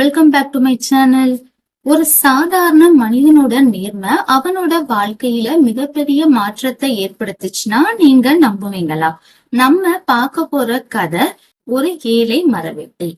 Welcome back to my channel. ஒரு சாதாரண மனிதனோட நேர்மை அவனோட வாழ்க்கையில மிகப்பெரிய மாற்றத்தை ஏற்படுத்துச்சுன்னா நீங்க நம்புவீங்களா? நம்ம பார்க்க போற கதை ஒரு ஏழை மரவெட்டி.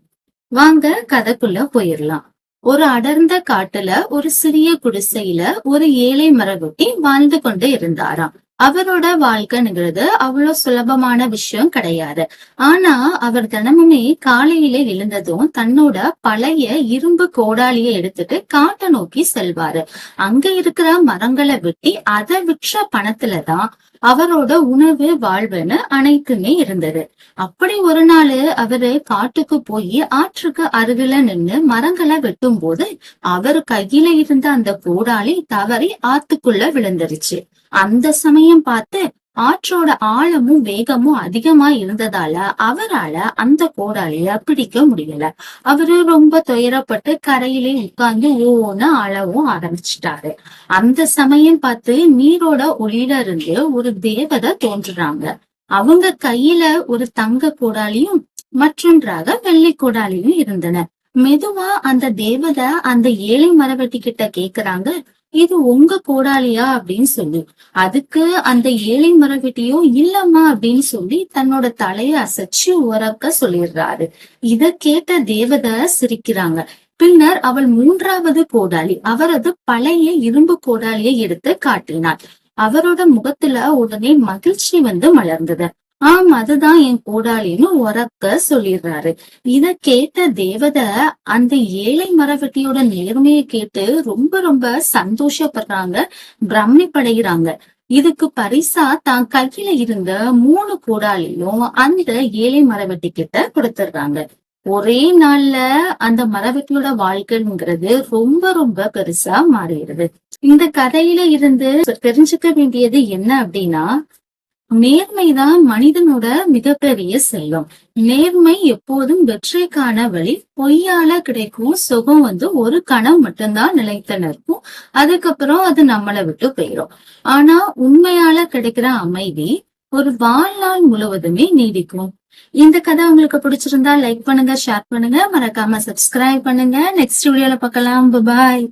வாங்க கதைக்குள்ள போயிடலாம். ஒரு அடர்ந்த காட்டுல ஒரு சிறிய குடிசையில ஒரு ஏழை மரவெட்டி வாழ்ந்து கொண்டு இருந்தாராம். அவரோட வாழ்க்கைங்கிறது அவ்வளவு சுலபமான விஷயம் கிடையாது. ஆனா அவர் தினமுமே காலையில எழுந்ததும் தன்னோட பழைய இரும்பு கோடாலியை எடுத்துட்டு காட்டை நோக்கி செல்வாரு. அங்க இருக்கிற மரங்களை வெட்டி அதை விற்ற பணத்துலதான் அவரோட உணவு வாழ்வுன்னு அனைத்துமே இருந்தது. அப்படி ஒரு நாள் அவரு காட்டுக்கு போய் ஆற்றுக்கு அருகில நின்னு மரங்களை வெட்டும் போது அவர் கையில இருந்த அந்த கோடாலி தவறி ஆத்துக்குள்ள விழுந்துருச்சு. அந்த சமயம் பார்த்து ஆற்றோட ஆழமும் வேகமும் அதிகமா இருந்ததால அவரால அந்த கோடாலிய பிடிக்க முடியல. அவரு ரொம்ப துயரப்பட்டு கரையிலே உட்கார்ந்து ஓன்னு அழவும் ஆரம்பிச்சிட்டாரு. அந்த சமயம் பார்த்து நீரோட ஒளியில இருந்து ஒரு தேவதை தோன்றுறாங்க. அவங்க கையில ஒரு தங்க கோடாலியும் மற்றொன்றாக வெள்ளி கோடாலியும் இருந்தன. மெதுவா அந்த தேவதை அந்த ஏழை மரவெட்டி கிட்ட கேக்குறாங்க, இது உங்க கோடாலியா அப்படின்னு சொல்லி. அதுக்கு அந்த ஏழை மரவெட்டியோ இல்லம்மா அப்படின்னு சொல்லி தன்னோட தலைய அசைச்சு உரக்க சொல்லிடுறாரு. இத கேட்ட தேவதை சிரிக்கிறாங்க. பின்னர் அவள் மூன்றாவது கோடாலி, அவரது பழைய இரும்பு கோடாலியை எடுத்து காட்டினார். அவரோட முகத்துல உடனே மகிழ்ச்சி மலர்ந்தது. அதுதான் என் கோடாலின்னு உரக்க சொல்லிடுறாரு. இத கேட்ட தேவதை அந்த ஏழை மரவெட்டியோட நேர்மையை கேட்டு ரொம்ப ரொம்ப சந்தோஷப்படுறாங்க, பிரமிப்படைகிறாங்க. இதுக்கு பரிசா தான் கையில இருந்த 3 கோடாலியும் அந்த ஏழை மரவெட்டி கிட்ட கொடுத்துடுறாங்க. ஒரே நாள்ல அந்த மரவெட்டியோட வாழ்க்கைங்கிறது ரொம்ப ரொம்ப பெருசா மாறிடுது. இந்த கதையில இருந்து தெரிஞ்சுக்க வேண்டியது என்ன அப்படின்னா, நேர்மைதான் மனிதனோட மிகப்பெரிய செல்வம். நேர்மை எப்போதும் வெற்றிக்கான வழி. பொய்யால கிடைக்கும் சுகம் ஒரு கணம் மட்டும்தான் நிலைத்து நிற்கும். அதுக்கப்புறம் அது நம்மளை விட்டு போயிடும். ஆனா உண்மையால கிடைக்கிற அமைதி ஒரு வாழ்நாள் முழுவதுமே நீடிக்கும். இந்த கதை உங்களுக்கு பிடிச்சிருந்தா லைக் பண்ணுங்க, ஷேர் பண்ணுங்க, மறக்காம சப்ஸ்கிரைப் பண்ணுங்க. நெக்ஸ்ட் வீடியோல பார்க்கலாம். பாய்.